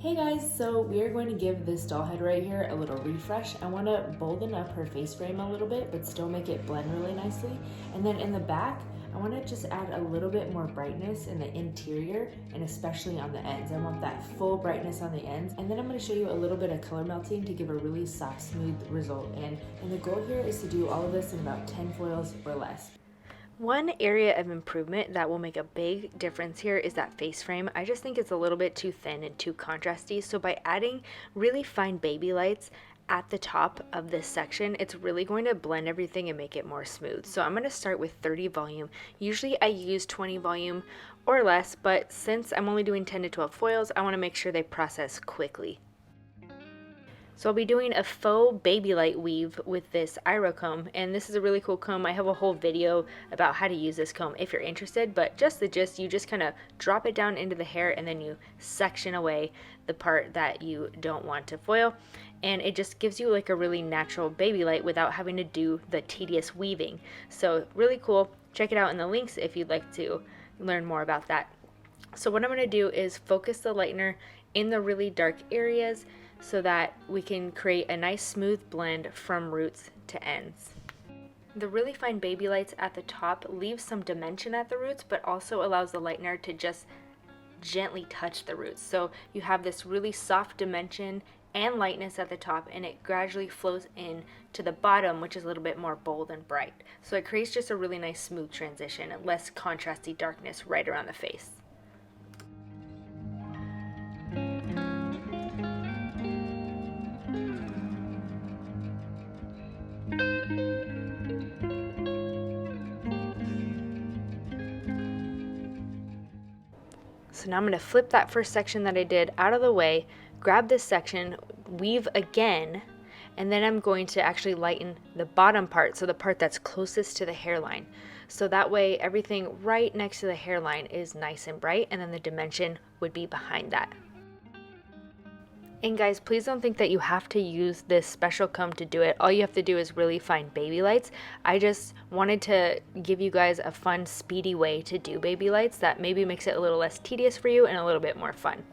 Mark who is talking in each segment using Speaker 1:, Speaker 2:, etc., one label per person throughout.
Speaker 1: Hey guys, so we are going to give this doll head right here a little refresh. I want to bolden up her face frame a little bit, but still make it blend really nicely. And then in the back, I want to just add a little bit more brightness in the interior and especially on the ends. I want that full brightness on the ends. And then I'm going to show you a little bit of color melting to give a really soft, smooth result. And the goal here is to do all of this in about 10 foils or less. One area of improvement that will make a big difference here is that face frame. I just think it's a little bit too thin and too contrasty. So by adding really fine baby lights at the top of this section, it's really going to blend everything and make it more smooth. So I'm going to start with 30 volume. Usually I use 20 volume or less, but since I'm only doing 10 to 12 foils, I want to make sure they process quickly. So I'll be doing a faux baby light weave with this Iro comb, and this is a really cool comb. I have a whole video about how to use this comb if you're interested, but just the gist, you just kind of drop it down into the hair and then you section away the part that you don't want to foil, and it just gives you like a really natural baby light without having to do the tedious weaving. So really cool. Check it out in the links if you'd like to learn more about that. So what I'm going to do is focus the lightener in the really dark areas so that we can create a nice smooth blend from roots to ends. The really fine baby lights at the top leave some dimension at the roots, but also allows the lightener to just gently touch the roots. So you have this really soft dimension and lightness at the top, and it gradually flows in to the bottom, which is a little bit more bold and bright. So it creates just a really nice smooth transition and less contrasty darkness right around the face. So now I'm going to flip that first section that I did out of the way, grab this section, weave again, and then I'm going to actually lighten the bottom part, so the part that's closest to the hairline. So that way everything right next to the hairline is nice and bright, and then the dimension would be behind that. And guys, please don't think that you have to use this special comb to do it. All you have to do is really find baby lights. I just wanted to give you guys a fun, speedy way to do baby lights that maybe makes it a little less tedious for you and a little bit more fun.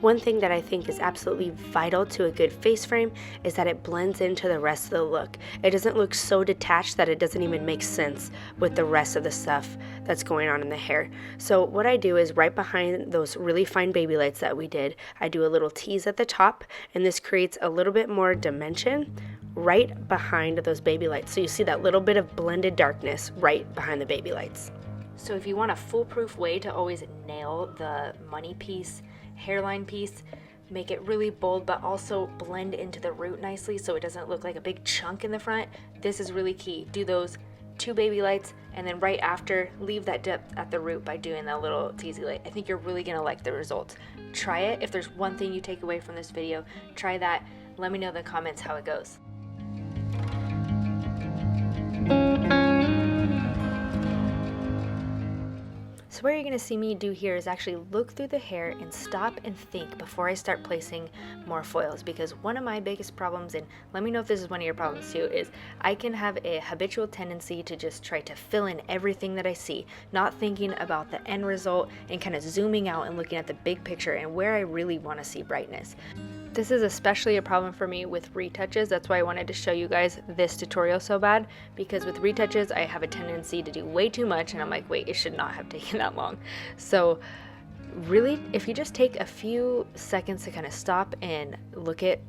Speaker 1: One thing that I think is absolutely vital to a good face frame is that it blends into the rest of the look. It doesn't look so detached that it doesn't even make sense with the rest of the stuff that's going on in the hair. So what I do is right behind those really fine baby lights that we did, I do a little tease at the top, and this creates a little bit more dimension right behind those baby lights. So you see that little bit of blended darkness right behind the baby lights. So if you want a foolproof way to always nail the money piece, hairline piece, make it really bold but also blend into the root nicely so it doesn't look like a big chunk in the front, this is really key. Do those 2 baby lights, and then right after leave that depth at the root by doing that little teasy light. I think you're really gonna like the results. Try it. If there's one thing you take away from this video, try that. Let me know in the comments how it goes. So what you're going to see me do here is actually look through the hair and stop and think before I start placing more foils, because one of my biggest problems, and let me know if this is one of your problems too, is I can have a habitual tendency to just try to fill in everything that I see, not thinking about the end result and kind of zooming out and looking at the big picture and where I really want to see brightness.
Speaker 2: This is especially a problem for me with retouches. That's why I wanted to show you guys this tutorial so bad, because with retouches I have a tendency to do way too much and I'm like, wait, it should not have taken that long. So really, if you just take a few seconds to kind of stop and look at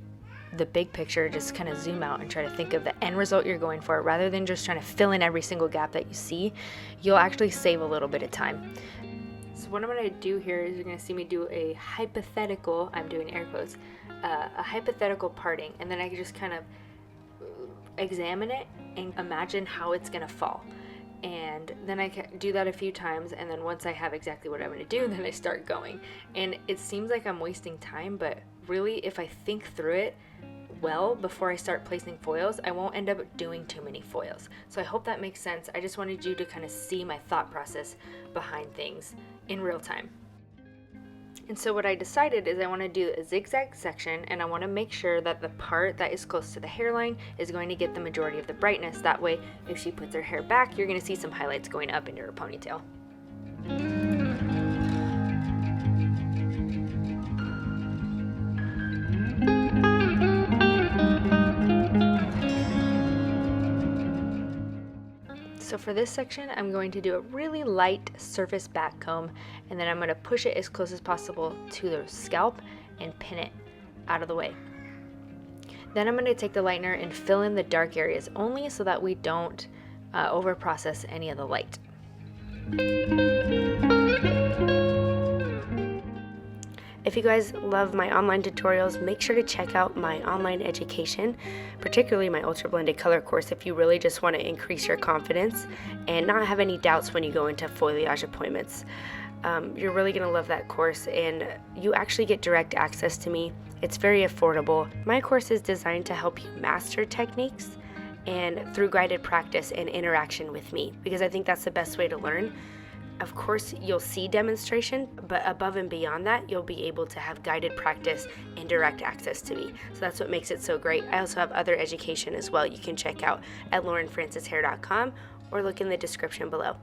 Speaker 2: the big picture, just kind of zoom out and try to think of the end result you're going for rather than just trying to fill in every single gap that you see, you'll actually save a little bit of time. So what I'm going to do here is you're going to see me do a hypothetical, I'm doing air quotes, a hypothetical parting, and then I can just kind of examine it and imagine how it's going to fall. And then I can do that a few times, and then once I have exactly what I'm going to do, then I start going. And it seems like I'm wasting time, but really if I think through it well before I start placing foils, I won't end up doing too many foils. So I hope that makes sense. I just wanted you to kind of see my thought process behind things in real time. And so what I decided is I want to do a zigzag section, and I want to make sure that the part that is close to the hairline is going to get the majority of the brightness. That way, if she puts her hair back, you're going to see some highlights going up into her ponytail. So for this section, I'm going to do a really light surface back comb, and then I'm going to push it as close as possible to the scalp and pin it out of the way. Then I'm going to take the lightener and fill in the dark areas only so that we don't over process any of the light. If you guys love my online tutorials, make sure to check out my online education, particularly my Ultra Blended Color course if you really just want to increase your confidence and not have any doubts when you go into foilayage appointments. You're really going to love that course, and you actually get direct access to me. It's very affordable. My course is designed to help you master techniques and through guided practice and interaction with me, because I think that's the best way to learn. Of course, you'll see demonstration, but above and beyond that, you'll be able to have guided practice and direct access to me. So that's what makes it so great. I also have other education as well you can check out at laurenfrancishair.com or look in the description below.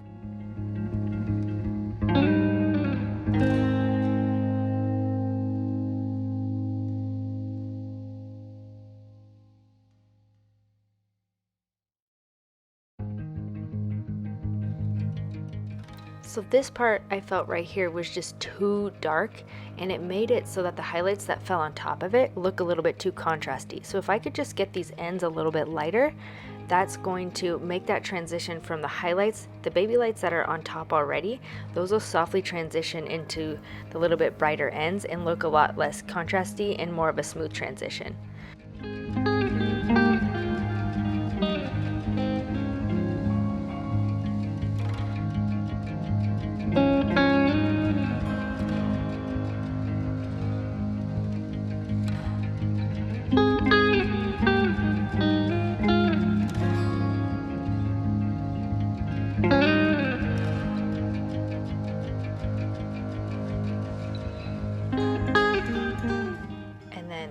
Speaker 2: So this part I felt right here was just too dark, and it made it so that the highlights that fell on top of it look a little bit too contrasty. So if I could just get these ends a little bit lighter, that's going to make that transition from the highlights, the baby lights that are on top already, those will softly transition into the little bit brighter ends and look a lot less contrasty and more of a smooth transition.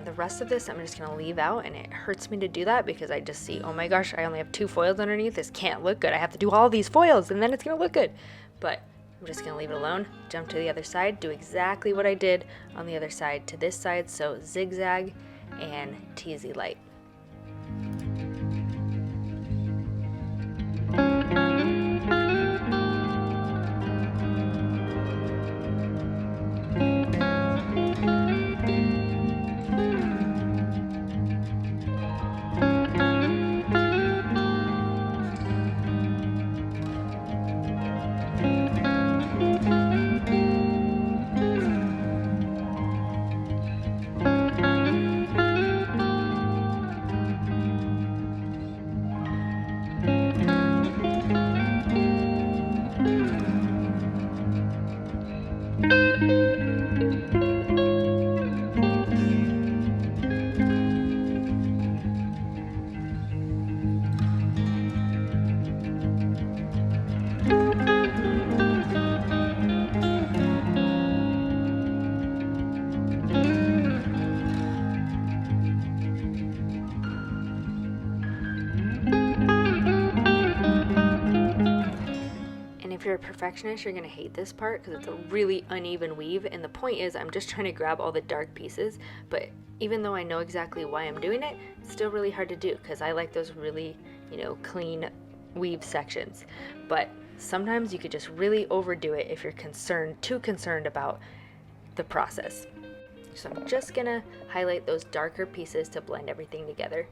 Speaker 2: The rest of this I'm just going to leave out, and it hurts me to do that because I just see, oh my gosh, I only have 2 foils underneath. This can't look good. I have to do all these foils and then it's going to look good. But I'm just going to leave it alone, jump to the other side, do exactly what I did on the other side to this side, so zigzag and teasy light. you're a perfectionist, you're going to hate this part because it's a really uneven weave, and the point is I'm just trying to grab all the dark pieces, but even though I know exactly why I'm doing it, it's still really hard to do because I like those really, clean weave sections. But sometimes you could just really overdo it if you're too concerned about the process. So I'm just gonna highlight those darker pieces to blend everything together.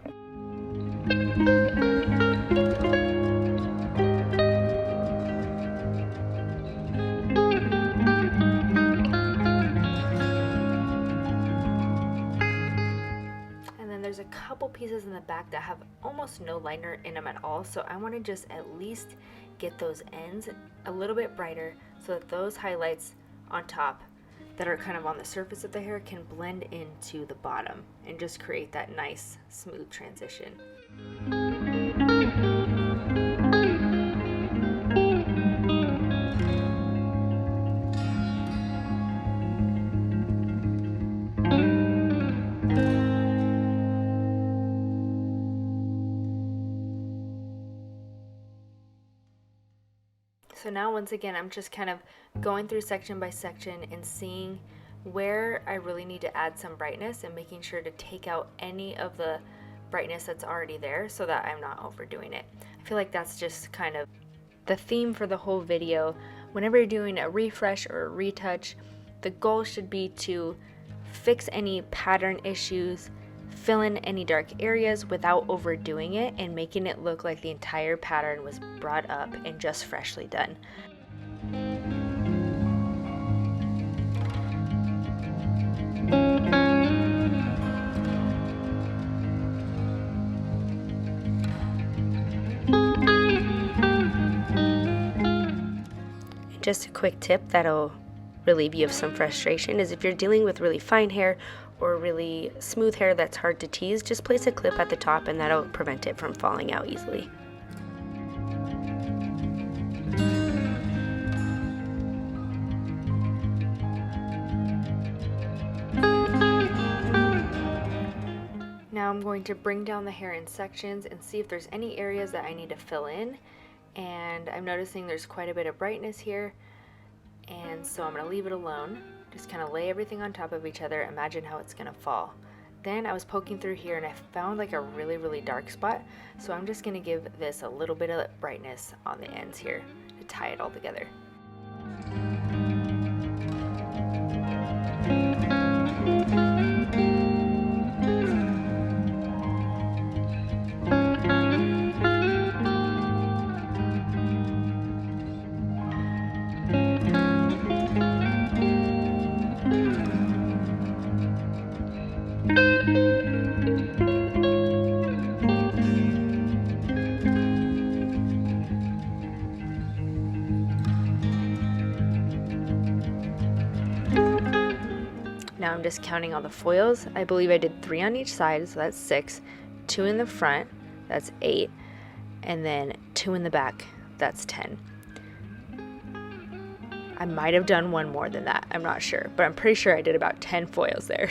Speaker 2: And then there's a couple pieces in the back that have almost no liner in them at all, so I want to just at least get those ends a little bit brighter so that those highlights on top that are kind of on the surface of the hair can blend into the bottom and just create that nice smooth transition. So now once again, I'm just kind of going through section by section and seeing where I really need to add some brightness and making sure to take out any of the brightness that's already there so that I'm not overdoing it. I feel like that's just kind of the theme for the whole video. Whenever you're doing a refresh or a retouch, the goal should be to fix any pattern issues, fill in any dark areas without overdoing it and making it look like the entire pattern was brought up and just freshly done. Just a quick tip that'll relieve you of some frustration is if you're dealing with really fine hair or really smooth hair that's hard to tease, just place a clip at the top and that'll prevent it from falling out easily. Now I'm going to bring down the hair in sections and see if there's any areas that I need to fill in, and I'm noticing there's quite a bit of brightness here, and so I'm going to leave it alone. Just kind of lay everything on top of each other, imagine how it's going to fall. Then I was poking through here and I found like a really dark spot, so I'm just going to give this a little bit of brightness on the ends here to tie it all together. Now I'm just counting all the foils. I believe I did 3 on each side, so that's 6, 2 in the front, that's 8, and then 2 in the back, that's 10. I might have done one more than that, I'm not sure, but I'm pretty sure I did about 10 foils there.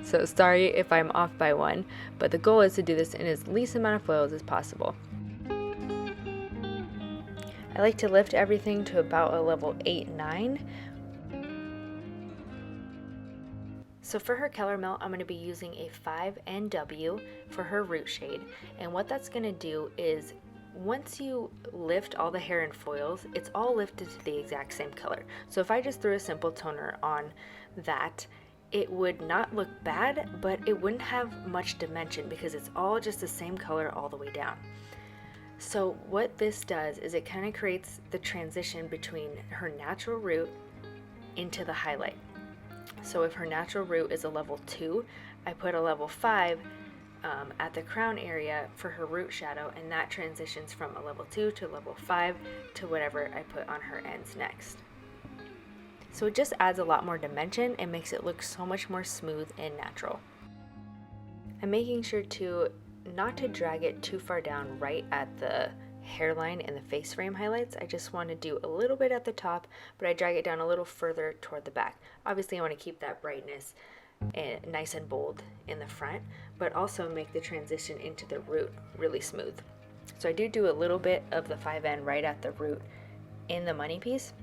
Speaker 2: So sorry if I'm off by one, but the goal is to do this in as least amount of foils as possible. I like to lift everything to about a level 8-9. So for her color melt, I'm going to be using a 5NW for her root shade, and what that's going to do is once you lift all the hair in foils, it's all lifted to the exact same color. So if I just threw a simple toner on that, it would not look bad, but it wouldn't have much dimension because it's all just the same color all the way down. So what this does is it kind of creates the transition between her natural root into the highlight. So if her natural root is a level 2, I put a level 5 at the crown area for her root shadow, and that transitions from a level 2 to level 5 to whatever I put on her ends next. So it just adds a lot more dimension and makes it look so much more smooth and natural. I'm making sure not to drag it too far down right at the hairline and the face frame highlights. I just want to do a little bit at the top, but I drag it down a little further toward the back. Obviously I want to keep that brightness nice and bold in the front, but also make the transition into the root really smooth. So I do a little bit of the 5N right at the root in the money piece,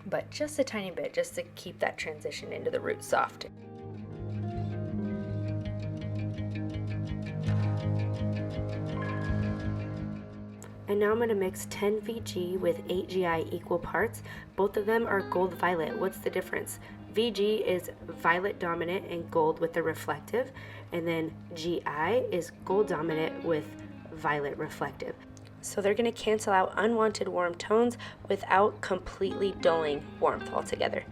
Speaker 2: but just a tiny bit, just to keep that transition into the root soft. And now I'm going to mix 10 VG with 8 GI equal parts. Both of them are gold violet. What's the difference? VG is violet dominant and gold with the reflective, and then GI is gold dominant with violet reflective. So they're going to cancel out unwanted warm tones without completely dulling warmth altogether.